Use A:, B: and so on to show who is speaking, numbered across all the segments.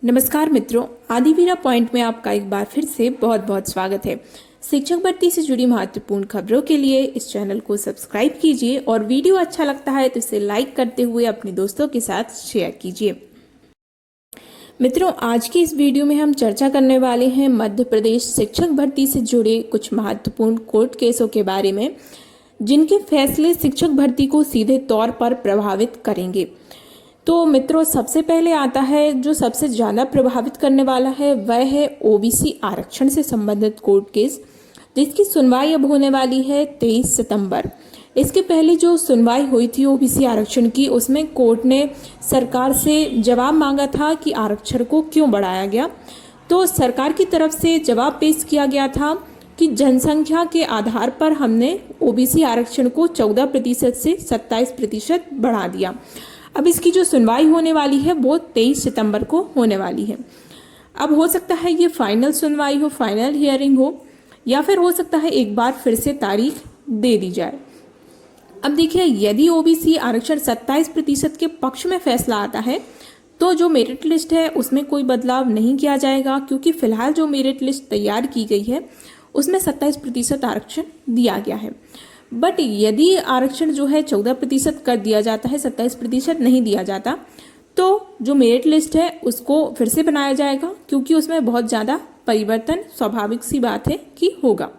A: नमस्कार मित्रों, आदिवीरा पॉइंट में आपका एक बार फिर से बहुत बहुत स्वागत है। शिक्षक भर्ती से जुड़ी महत्वपूर्ण खबरों के लिए इस चैनल को सब्सक्राइब कीजिए और वीडियो अच्छा लगता है तो इसे लाइक करते हुए अपने दोस्तों के साथ शेयर कीजिए। मित्रों, आज की इस वीडियो में हम चर्चा करने वाले हैं मध्य प्रदेश शिक्षक भर्ती से जुड़े कुछ महत्वपूर्ण कोर्ट केसों के बारे में, जिनके फैसले शिक्षक भर्ती को सीधे तौर पर प्रभावित करेंगे। तो मित्रों, सबसे पहले आता है जो सबसे ज़्यादा प्रभावित करने वाला है, वह है ओबीसी आरक्षण से संबंधित कोर्ट केस, जिसकी सुनवाई अब होने वाली है 23 सितंबर। इसके पहले जो सुनवाई हुई थी ओबीसी आरक्षण की, उसमें कोर्ट ने सरकार से जवाब मांगा था कि आरक्षण को क्यों बढ़ाया गया। तो सरकार की तरफ से जवाब पेश किया गया था कि जनसंख्या के आधार पर हमने ओबीसी आरक्षण को 14% से 27% बढ़ा दिया। अब इसकी जो सुनवाई होने वाली है वो 23 सितंबर को होने वाली है। अब हो सकता है ये फाइनल सुनवाई हो, फाइनल हियरिंग हो, या फिर हो सकता है एक बार फिर से तारीख दे दी जाए। अब देखिए, यदि ओबीसी आरक्षण 27% के पक्ष में फैसला आता है तो जो मेरिट लिस्ट है उसमें कोई बदलाव नहीं किया जाएगा, क्योंकि फिलहाल जो मेरिट लिस्ट तैयार की गई है उसमें 27% आरक्षण दिया गया है। बट यदि आरक्षण जो है 14% कर दिया जाता है, 27% नहीं दिया जाता, तो जो मेरिट लिस्ट है उसको फिर से बनाया जाएगा, क्योंकि उसमें बहुत ज़्यादा परिवर्तन स्वाभाविक सी बात है कि होगा।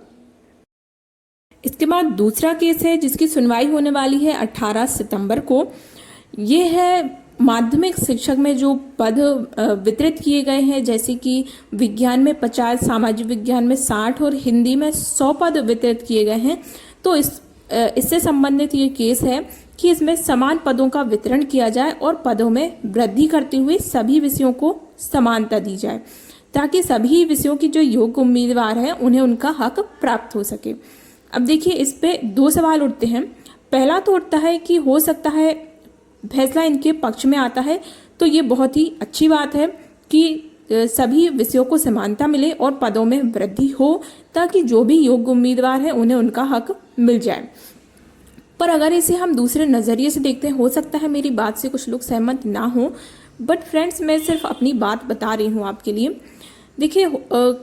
A: इसके बाद दूसरा केस है जिसकी सुनवाई होने वाली है 18 सितंबर को। ये है माध्यमिक शिक्षक में जो पद वितरित किए गए हैं, जैसे कि विज्ञान में 50, सामाजिक विज्ञान में 60 और हिंदी में 100 पद वितरित किए गए हैं। तो इससे संबंधित ये केस है कि इसमें समान पदों का वितरण किया जाए और पदों में वृद्धि करते हुए सभी विषयों को समानता दी जाए, ताकि सभी विषयों की जो योग्य उम्मीदवार हैं उन्हें उनका हक प्राप्त हो सके। अब देखिए, इस पे दो सवाल उठते हैं। पहला तो उठता है कि हो सकता है फैसला इनके पक्ष में आता है तो ये बहुत ही अच्छी बात है कि सभी विषयों को समानता मिले और पदों में वृद्धि हो, ताकि जो भी योग्य उम्मीदवार हैं उन्हें उनका हक मिल जाए। पर अगर इसे हम दूसरे नज़रिए से देखते हैं, हो सकता है मेरी बात से कुछ लोग सहमत ना हो, बट फ्रेंड्स, मैं सिर्फ अपनी बात बता रही हूँ आपके लिए। देखिए,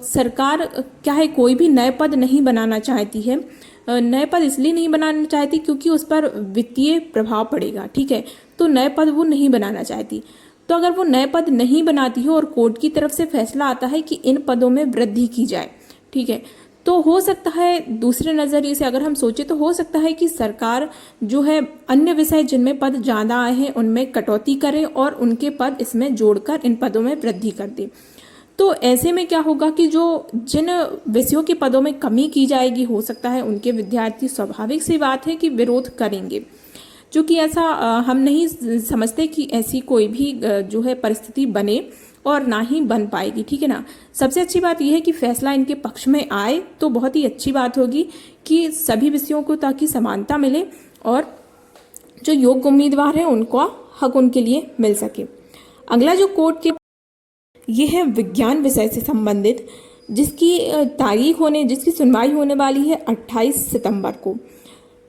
A: सरकार क्या है, कोई भी नए पद नहीं बनाना चाहती है। नए पद इसलिए नहीं बनाना चाहती क्योंकि उस पर वित्तीय प्रभाव पड़ेगा, ठीक है। तो नए पद वो नहीं बनाना चाहती। तो अगर वो नए पद नहीं बनाती हो और कोर्ट की तरफ से फैसला आता है कि इन पदों में वृद्धि की जाए, ठीक है, तो हो सकता है दूसरे नज़रिए से अगर हम सोचें तो हो सकता है कि सरकार जो है अन्य विषय जिनमें पद ज़्यादा आए हैं उनमें कटौती करे और उनके पद इसमें जोड़कर इन पदों में वृद्धि कर दे। तो ऐसे में क्या होगा कि जो जिन विषयों के पदों में कमी की जाएगी, हो सकता है उनके विद्यार्थी, स्वाभाविक सी बात है कि विरोध करेंगे, जो कि ऐसा हम नहीं समझते कि ऐसी कोई भी जो है परिस्थिति बने और ना ही बन पाएगी, ठीक है ना। सबसे अच्छी बात यह है कि फैसला इनके पक्ष में आए तो बहुत ही अच्छी बात होगी कि सभी विषयों को ताकि समानता मिले और जो योग्य उम्मीदवार हैं उनको हक उनके लिए मिल सके। अगला जो कोर्ट के ये है विज्ञान विषय से संबंधित, जिसकी सुनवाई होने वाली है 28 सितंबर को।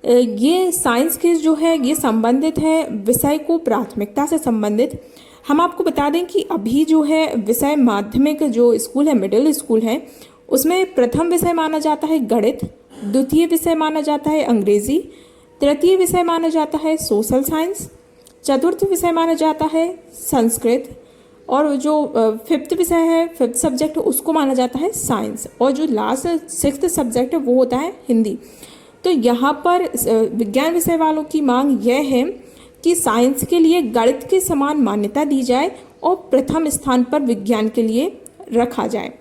A: ये साइंस केस जो है ये संबंधित है विषय को प्राथमिकता से संबंधित। हम आपको बता दें कि अभी जो है विषय माध्यमिक जो स्कूल है, मिडिल स्कूल है, उसमें प्रथम विषय माना जाता है गणित, द्वितीय विषय माना जाता है अंग्रेजी, तृतीय विषय माना जाता है सोशल साइंस, चतुर्थ विषय माना जाता है संस्कृत, और जो फिफ्थ विषय है, फिफ्थ सब्जेक्ट, उसको माना जाता है साइंस, और जो लास्ट सिक्स्थ सब्जेक्ट है वो होता है हिंदी। तो यहाँ पर विज्ञान विषय वालों की मांग यह है कि साइंस के लिए गणित के समान मान्यता दी जाए और प्रथम स्थान पर विज्ञान के लिए रखा जाए।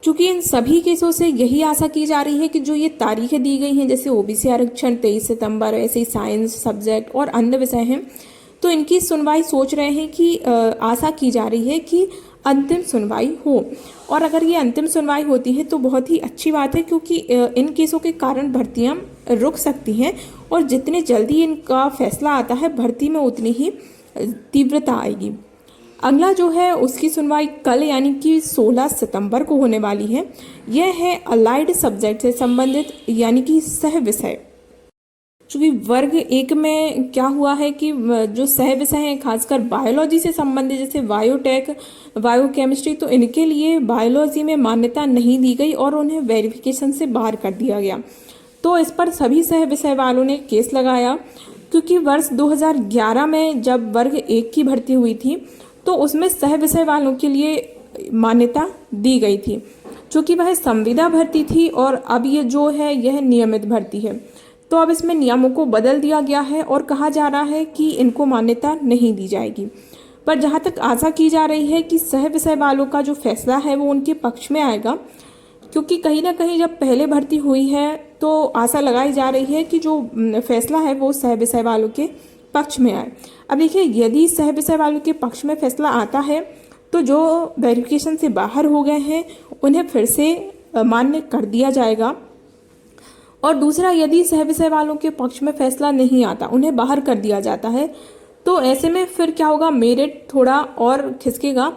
A: चूंकि इन सभी केसों से यही आशा की जा रही है कि जो ये तारीखें दी गई हैं, जैसे ओबीसी आरक्षण 23 सितंबर, ऐसे ही साइंस सब्जेक्ट और अन्य विषय हैं, तो इनकी सुनवाई सोच रहे हैं कि आशा की जा रही है कि अंतिम सुनवाई हो। और अगर ये अंतिम सुनवाई होती है तो बहुत ही अच्छी बात है, क्योंकि इन केसों के कारण भर्तियां रुक सकती हैं और जितने जल्दी इनका फैसला आता है भर्ती में उतनी ही तीव्रता आएगी। अगला जो है उसकी सुनवाई कल यानी कि 16 सितंबर को होने वाली है। यह है अलाइड सब्जेक्ट से संबंधित यानी कि सह विषय। चूँकि वर्ग 1 में क्या हुआ है कि जो सह विषय हैं खासकर बायोलॉजी से संबंधित जैसे बायोटेक, बायोकेमिस्ट्री, तो इनके लिए बायोलॉजी में मान्यता नहीं दी गई और उन्हें वेरिफिकेशन से बाहर कर दिया गया। तो इस पर सभी सह विषय वालों ने केस लगाया, क्योंकि वर्ष 2011 में जब वर्ग 1 की भर्ती हुई थी तो उसमें सह विषय वालों के लिए मान्यता दी गई थी, चूँकि वह संविदा भर्ती थी और अब ये जो है यह नियमित भर्ती है। तो अब इसमें नियमों को बदल दिया गया है और कहा जा रहा है कि इनको मान्यता नहीं दी जाएगी। पर जहाँ तक आशा की जा रही है कि सह विषय वालों का जो फैसला है वो उनके पक्ष में आएगा, क्योंकि कहीं ना कहीं जब पहले भर्ती हुई है तो आशा लगाई जा रही है कि जो फैसला है वो सह विषय वालों के पक्ष में आए। अब देखिए, यदि सह विषय वालों के पक्ष में फैसला आता है तो जो वेरिफिकेशन से बाहर हो गए हैं उन्हें फिर से मान्य कर दिया जाएगा, और दूसरा, यदि सह विषय वालों के पक्ष में फैसला नहीं आता, उन्हें बाहर कर दिया जाता है, तो ऐसे में फिर क्या होगा, मेरिट थोड़ा और खिसकेगा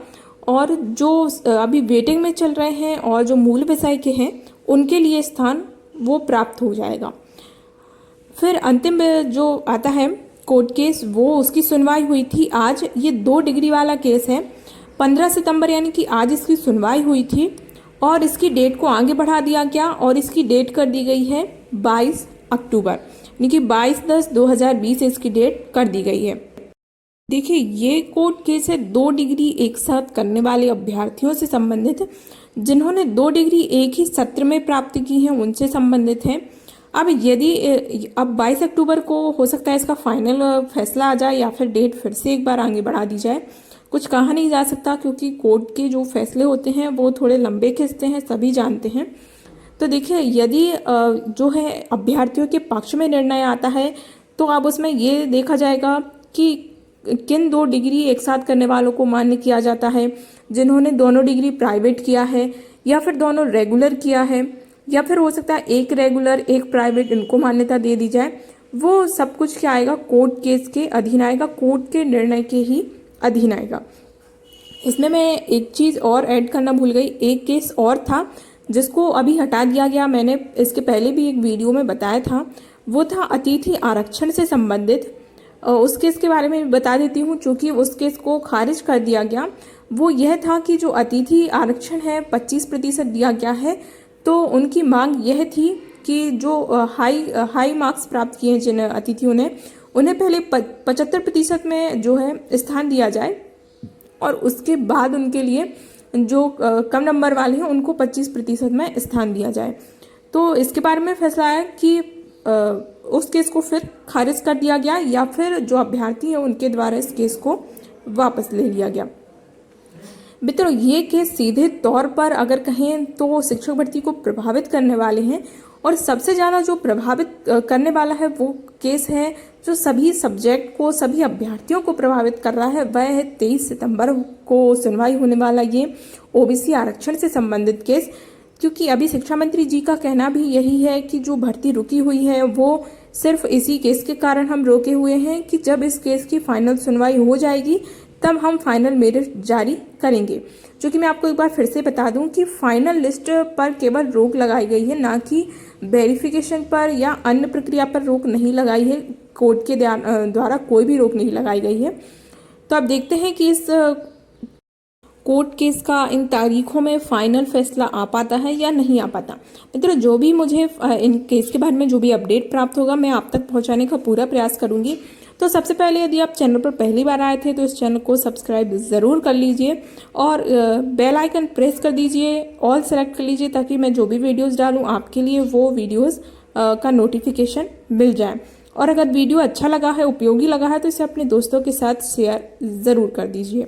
A: और जो अभी वेटिंग में चल रहे हैं और जो मूल विषय के हैं उनके लिए स्थान वो प्राप्त हो जाएगा। फिर अंतिम जो आता है कोर्ट केस, वो उसकी सुनवाई हुई थी आज। ये 2 डिग्री वाला केस है। 15 सितंबर यानी कि आज इसकी सुनवाई हुई थी और इसकी डेट को आगे बढ़ा दिया गया और इसकी डेट कर दी गई है 22 अक्टूबर, यानी कि 22/10/2020 इसकी डेट कर दी गई है। देखिए, ये कोर्ट केस है 2 डिग्री एक साथ करने वाले अभ्यर्थियों से संबंधित, जिन्होंने 2 डिग्री एक ही सत्र में प्राप्त की हैं उनसे संबंधित है। अब यदि अब 22 अक्टूबर को हो सकता है इसका फाइनल फैसला आ जाए या फिर डेट फिर से एक बार आगे बढ़ा दी जाए, कुछ कहा नहीं जा सकता, क्योंकि कोर्ट के जो फैसले होते हैं वो थोड़े लंबे खिंचते हैं, सभी जानते हैं। तो देखिए, यदि जो है अभ्यर्थियों के पक्ष में निर्णय आता है तो अब उसमें ये देखा जाएगा कि किन 2 डिग्री एक साथ करने वालों को मान्य किया जाता है, जिन्होंने दोनों डिग्री प्राइवेट किया है या फिर दोनों रेगुलर किया है, या फिर हो सकता है एक रेगुलर एक प्राइवेट, इनको मान्यता दे दी जाए। वो सब कुछ क्या आएगा, कोर्ट केस के अधीन आएगा, कोर्ट के निर्णय के ही अधीन आएगा। इसमें मैं एक चीज़ और ऐड करना भूल गई, एक केस और था जिसको अभी हटा दिया गया, मैंने इसके पहले भी एक वीडियो में बताया था, वो था अतिथि आरक्षण से संबंधित। उस केस के बारे में बता देती हूँ, चूँकि उस केस को खारिज कर दिया गया। वो यह था कि जो अतिथि आरक्षण है 25% दिया गया है, तो उनकी मांग यह थी कि जो हाई मार्क्स प्राप्त किए हैं जिन अतिथियों ने, उन्हें पहले 75% में जो है स्थान दिया जाए और उसके बाद उनके लिए जो कम नंबर वाले हैं उनको 25% में स्थान दिया जाए। तो इसके बारे में फैसला आया कि उस केस को फिर खारिज कर दिया गया या फिर जो अभ्यर्थी हैं उनके द्वारा इस केस को वापस ले लिया गया। मित्रों, ये केस सीधे तौर पर अगर कहें तो शिक्षक भर्ती को प्रभावित करने वाले हैं, और सबसे ज़्यादा जो प्रभावित करने वाला है वो केस है जो सभी सब्जेक्ट को, सभी अभ्यर्थियों को प्रभावित कर रहा है। वह है 23 सितंबर को सुनवाई होने वाला ये ओबीसी आरक्षण से संबंधित केस, क्योंकि अभी शिक्षा मंत्री जी का कहना भी यही है कि जो भर्ती रुकी हुई है वो सिर्फ इसी केस के कारण हम रोके हुए हैं कि जब इस केस की फाइनल सुनवाई हो जाएगी तब हम फाइनल मेरिट जारी करेंगे। जो कि मैं आपको एक बार फिर से बता दूं कि फाइनल लिस्ट पर केवल रोक लगाई गई है, ना कि वेरिफिकेशन पर या अन्य प्रक्रिया पर रोक नहीं लगाई है। कोर्ट के द्वारा कोई भी रोक नहीं लगाई गई है। तो अब देखते हैं कि इस कोर्ट केस का इन तारीखों में फाइनल फैसला आ पाता है या नहीं आ पाता। मित्रों, जो भी मुझे इन केस के बारे में जो भी अपडेट प्राप्त होगा मैं आप तक पहुंचाने का पूरा प्रयास करूंगी। तो सबसे पहले यदि आप चैनल पर पहली बार आए थे तो इस चैनल को सब्सक्राइब ज़रूर कर लीजिए और बेल आइकन प्रेस कर दीजिए, ऑल सेलेक्ट कर लीजिए, ताकि मैं जो भी वीडियोस डालूं आपके लिए वो वीडियोस का नोटिफिकेशन मिल जाए। और अगर वीडियो अच्छा लगा है, उपयोगी लगा है, तो इसे अपने दोस्तों के साथ शेयर ज़रूर कर दीजिए।